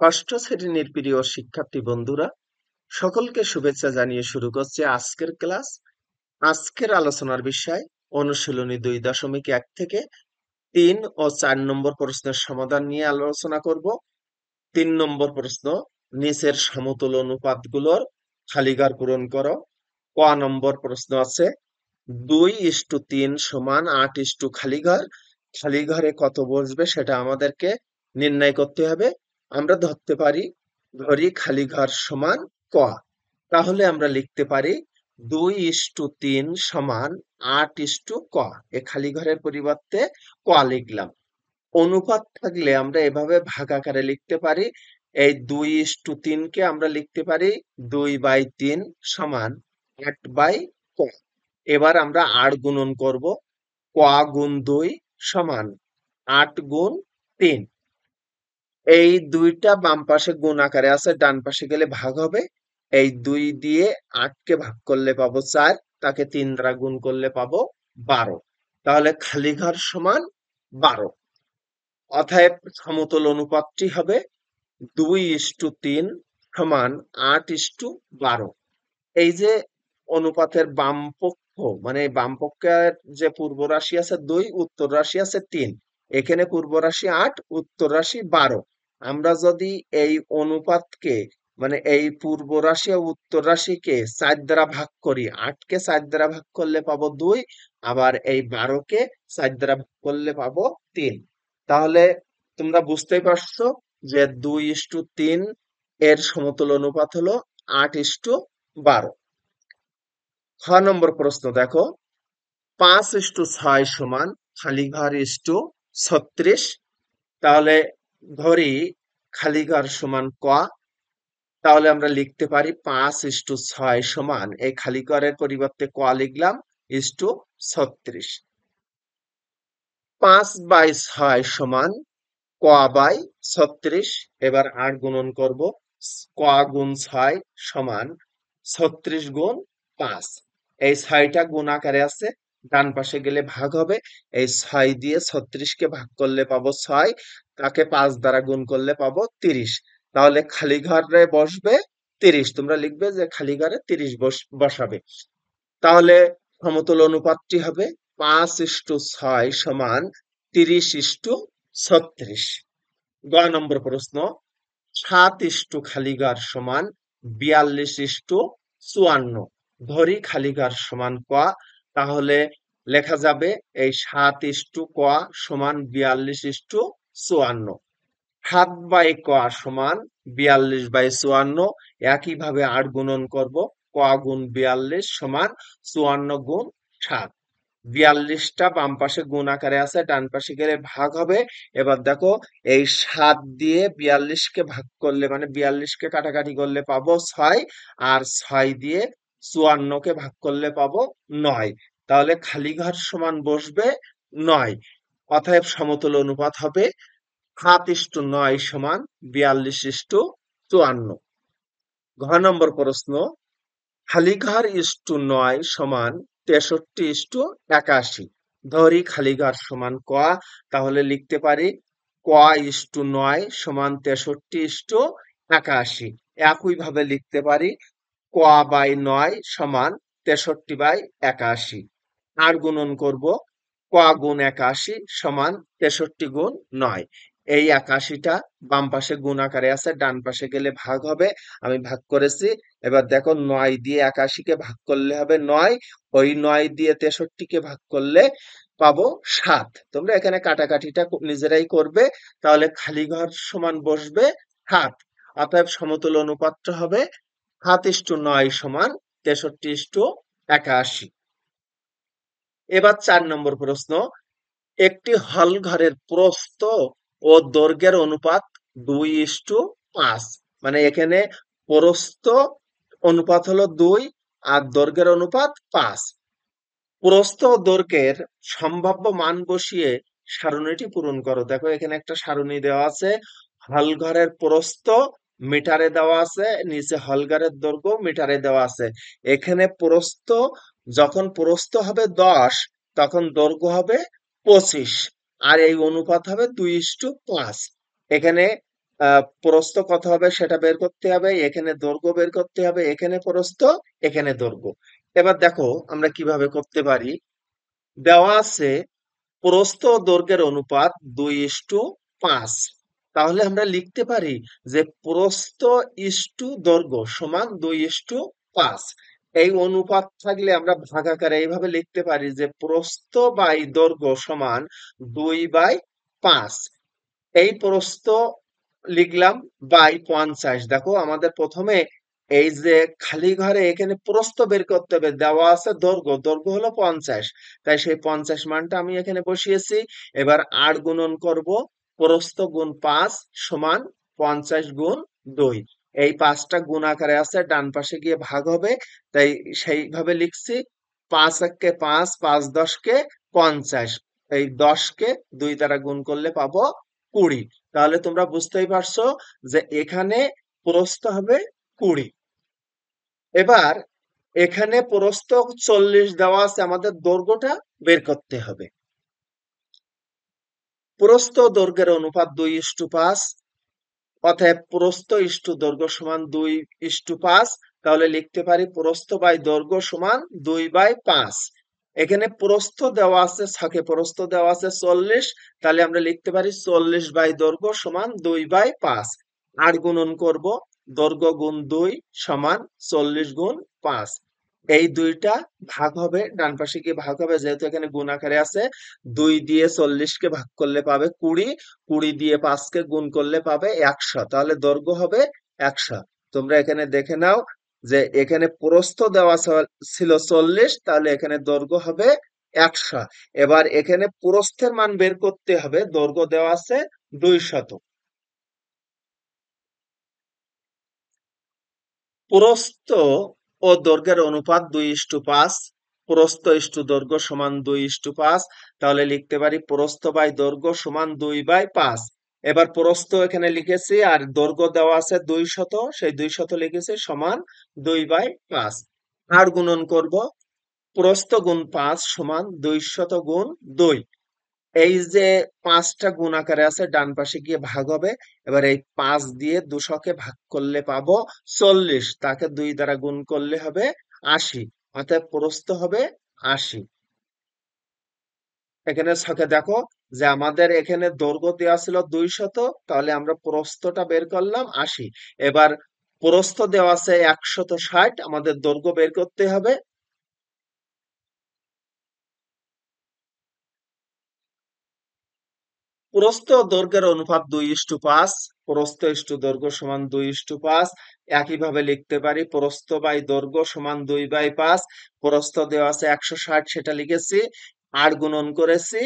ষষ্ঠ শ্রেণীর প্রিয় শিক্ষার্থী বন্ধুরা, সকলকে শুভেচ্ছা জানিয়ে শুরু করছে আজকের ক্লাস। আজকের আলোচনার বিষয় অনুশীলনী 2.1 থেকে 3 ও 4 নম্বর প্রশ্নের সমাধান নিয়ে আলোচনা করব। 3 নম্বর প্রশ্ন, নিচের সমতুল অনুপাতগুলোর খালিঘর পূরণ করো। ক নম্বর প্রশ্ন আছে 2:3 সমান 8 খালিঘর। খালিঘরে কত বসবে সেটা আমাদেরকে নির্ণয় করতে হবে। আমরা ধরি খালিঘর সমান ক। তাহলে আমরা লিখতে পারি 2:3 সমান 8:ক। এ খালিঘরের পরিবর্তে ক লিখলাম। অনুপাত থাকলে আমরা এভাবে ভাগ আকারে লিখতে পারি। এই 2:3 কে আমরা লিখতে পারি 2/3 সমান 8/ক। এবার আমরা 8 গুণন করব। ক গুণ 2 সমান 8 গুণ 3। এই দুইটা বাম পাশে গুণ আকারে আছে, ডান পাশে গেলে ভাগ হবে। এই 2 দিয়ে 8 কে ভাগ করলে পাবো 4, তাকে 3 দ্বারা গুণ করলে পাবো 12। তাহলে খালিঘর সমান 12। অতএব সমতুল অনুপাতটি হবে 2:3 সমান 8:12। এই যে অনুপাতের বাম পক্ষ, মানে বাম পক্ষের যে পূর্ব রাশি আছে 2, উত্তর রাশি আছে 3, এখানে পূর্ব রাশি 8, উত্তর রাশি 12। আমরা যদি এই অনুপাতকে, মানে এই পূর্ব রাশি ও উত্তর রাশিকে 4 দ্বারা ভাগ করি, 8 কে 4 দ্বারা ভাগ করলে পাবো 2, আবার এই 12 কে 4 দ্বারা ভাগ করলে পাবো 3। তাহলে তোমরা বুঝতেই পারছো যে 2:3 এর সমতুল অনুপাত হলো 8:12। খ নম্বর প্রশ্ন দেখো, 5:6 সমান খালিঘর 36। তাহলে ধরি খালিঘর সমান ক। তাহলে আমরা লিখতে পারি 5:6 সমান, এই খালিঘরের পরিবর্তে ক লিখলাম, 36। 5/6 সমান ক/36। এবার 8 গুণন করব। ক গুণ 6 সমান 36 গুণ 5। এই 6টা গুণ আকারে আছে, ডান পাশে গেলে ভাগ হবে। এই 6 দিয়ে 36 কে ভাগ করলে পাবো 6, তাকে 5 দ্বারা গুণ করলে পাবো 30। তাহলে খালি ঘরে বসবে 30। তোমরা লিখবে যে খালি ঘরে 30 বসাবে। তাহলে সমতুল অনুপাতটি হবে 5:6 সমান 30:36। গ নম্বর প্রশ্ন, 7 খালিঘর সমান 42:54। ধরি খালিঘর সমান ক। তাহলে লেখা যাবে এই 7:ক সমান 42:54। 7/ক সমান 42/54। একইভাবে 8 গুণন করব। ক গুণ 42 সমান 54 গুণ 7। 42টা বাম পাশে গুণ আকারে আছে, ডান পাশে গেলে ভাগ হবে। এবার দেখো, এই 7 দিয়ে 42 কে ভাগ করলে, মানে 42 কে কাটাকাটি করলে পাবো 6, আর 6 দিয়ে 54 কে ভাগ করলে পাবো 9। তাহলে খালিঘর সমান বসবে 9। অতএব সমতুল অনুপাত হবে 7:9 সমান 42:54। ঘ নম্বর প্রশ্ন, খালিঘর 9 সমান 63:81। ধরি খালিঘর সমান ক। তাহলে লিখতে পারি ক 9 সমান 63:81। একইভাবে লিখতে পারি ক বাই 9 সমান 63/81। আর গুণন করব। ক গুণ 81 সমান 63 গুণ 9। এই 81টা বাম পাশে গুণ আকারে আছে, ডান পাশে গেলে ভাগ হবে। আমি ভাগ করেছি। এবার দেখো, 9 দিয়ে 81 কে ভাগ করলে হবে 9, ওই 9 দিয়ে 63 কে ভাগ করলে পাবো 7। তোমরা এখানে কাটাকাটিটা নিজেরাই করবে। তাহলে খালিঘর সমান বসবে 7। অতএব সমতুল অনুপাতটা হবে 7:9 সমান 63:81। এবার 4 নম্বর প্রশ্ন, একটি হল ঘরের প্রস্থ ও দৈর্ঘ্যের অনুপাত 2:5। মানে এখানে প্রস্থ অনুপাত হলো 2 আর দৈর্ঘ্যের অনুপাত 5। প্রস্থ ও দৈর্ঘ্যের সম্ভাব্য মান বসিয়ে সারণীটি পূরণ করো। দেখো, এখানে একটা সারণী দেওয়া আছে। হল ঘরের প্রস্থ মিটারে দেওয়া আছে, নিচে হল ঘরের দৈর্ঘ্য মিটারে দেওয়া আছে। এখানে প্রস্থ, যখন প্রস্থ হবে 10, তখন দৈর্ঘ্য হবে 25, আর এই অনুপাত হবে 2:5। এখানে প্রস্থ কত হবে সেটা বের করতে হবে, এখানে দৈর্ঘ্য বের করতে হবে, এখানে প্রস্থ, এখানে দৈর্ঘ্য। এবার দেখো আমরা কিভাবে করতে পারি। দেওয়া আছে প্রস্থ ও দৈর্ঘ্যের অনুপাত 2:5। তাহলে আমরা লিখতে পারি যে প্রস্থ ইস্টু দৈর্ঘ্য সমান 2:5। এই অনুপাত থাকলে আমরা ভাগ আকারে এইভাবে লিখতে পারি যে প্রস্থ বাই দৈর্ঘ্য সমান 2/5। এই প্রস্থ লিখলাম বাই 50। দেখো আমাদের প্রথমে এই যে খালি ঘরে এখানে প্রস্থ বের করতে হবে, দেওয়া আছে দৈর্ঘ্য, দৈর্ঘ্য হলো 50, তাই সেই 50 মানটা আমি এখানে বসিয়েছি। এবার 8 গুণন করব, প্রস্থ গুণ 5 সমান 50 গুণ 2। এই 5টা গুণ আকারে আছে, ডান পাশে গিয়ে ভাগ হবে, তাই সেইভাবে লিখছি। 5 একে 5, 5 10 কে 50, এই 10 কে 2 দ্বারা গুণ করলে পাবো 20। তাহলে তোমরা বুঝতেই পারছো যে এখানে প্রস্থ হবে 20। এবার এখানে প্রস্থ 40 দেওয়া আছে, আমাদের দৈর্ঘ্যটা বের করতে হবে। প্রস্থ দৈর্ঘ্যের অনুপাত 2:5, অতএব প্রস্থ ইস্টু দৈর্ঘ্য সমান 2:5। তাহলে লিখতে পারি প্রস্থ বাই দৈর্ঘ্য সমান 2/5। এখানে প্রস্থ দেওয়া আছে, ছকে প্রস্থ দেওয়া আছে 40, তাহলে আমরা লিখতে পারি 40 বাই দৈর্ঘ্য সমান 2/5। আর গুণন করব, দৈর্ঘ্য গুণ 2 সমান 40 গুণ 5। এই দুইটা ভাগ হবে, ডান পাশে গিয়ে ভাগ হবে, যেহেতু এখানে গুণ আকারে আছে। 2 দিয়ে 40-কে ভাগ করলে পাবে 20, 20 দিয়ে 5-কে গুণ করলে পাবে 100, তাহলে দৈর্ঘ্য হবে 100। তোমরা এখানে দেখে নাও যে এখানে প্রস্থ দেওয়া ছিল 40, তাহলে এখানে দৈর্ঘ্য হবে 100। এবার এখানে প্রস্থের মান বের করতে হবে, দৈর্ঘ্য দেওয়া আছে 200। প্রস্থ ও দৈর্ঘ্যের অনুপাত 2:5, প্রস্থ ইস্টু দৈর্ঘ্য সমান 2:5। তাহলে লিখতে পারি প্রস্থ বাই দৈর্ঘ্য সমান 2/5। এবার প্রস্থ এখানে লিখেছি আর দৈর্ঘ্য দেওয়া আছে 200, সেই 200 লিখেছি সমান 2/5। আর গুণন করব, প্রস্থ গুণ 5 সমান 200 গুণ 2। এই যে 5টা গুণ আকারে আছে, ডান পাশে গিয়ে ভাগ হবে। এবার এই 5 দিয়ে 200-কে ভাগ করলে পাবো 40, তাকে 2 দ্বারা গুণ করলে হবে 80, অর্থাৎ প্রস্থ হবে 80। এখানে ছকে দেখো যে আমাদের এখানে দৈর্ঘ্য দেওয়া ছিল 200, তাহলে আমরা প্রস্থটা বের করলাম 80। এবার প্রস্থ দেওয়া আছে 160, আমাদের দৈর্ঘ্য বের করতে হবে। প্রস্থ ও দৈর্ঘ্যের অনুপাত 2:5, প্রস্থ ইস্টু দৈর্ঘ্য সমান 2:5। একইভাবে লিখতে পারি প্রস্থ বাই দৈর্ঘ্য সমান 2/5। প্রস্থ দেওয়া আছে 160, সেটা লিখেছি, আর গুণন করেছি।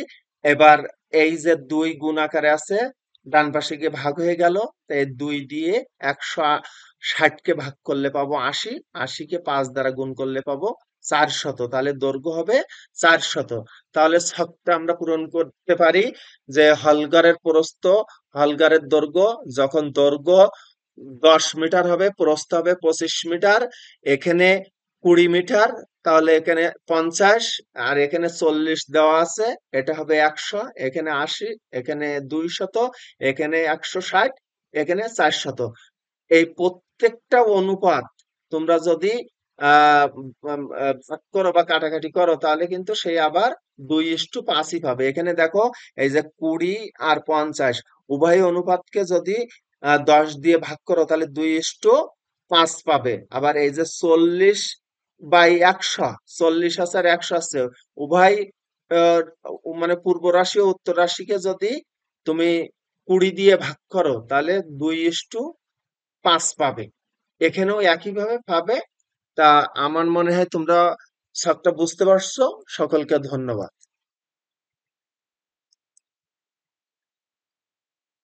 এবার এই যে 2 গুণ আকারে আছে, ডান পাশে গিয়ে ভাগ হয়ে গেল, তাই 2 দিয়ে 160-কে ভাগ করলে পাবো 80, 80-কে 5 দ্বারা গুণ করলে পাবো 400, তাহলে দৈর্ঘ্য হবে 400। তাহলে ছকটা আমরা পূরণ করতে পারি যে হলঘরের প্রস্থ, হলঘরের দৈর্ঘ্য, যখন দৈর্ঘ্য 10 মিটার হবে, প্রস্থ হবে 25 মিটার, এখানে 20 মিটার, তাহলে এখানে 50, আর এখানে 40 দেওয়া আছে, এটা হবে 100, এখানে 80, এখানে 200, এখানে 160, এখানে 400। এই প্রত্যেকটা অনুপাত তোমরা যদি ভাগ করো বা কাটাকাটি করো, তাহলে কিন্তু সেই আবার 2:5-ই পাবে। এখানে দেখো এই যে 20 আর 50 উভয় অনুপাতকে যদি 10 দিয়ে ভাগ করো, তাহলে 2:5 পাবে। আবার এই যে 40/100, 40 আছে আর 100 আছে, উভয় আহ, মানে পূর্ব রাশি ও উত্তর রাশিকে যদি তুমি 20 দিয়ে ভাগ করো, তাহলে 2:5 পাবে। এখানেও একইভাবে পাবে। তা আমার মনে হয় তোমরা সবটা বুঝতে পারছো। সকলকে ধন্যবাদ।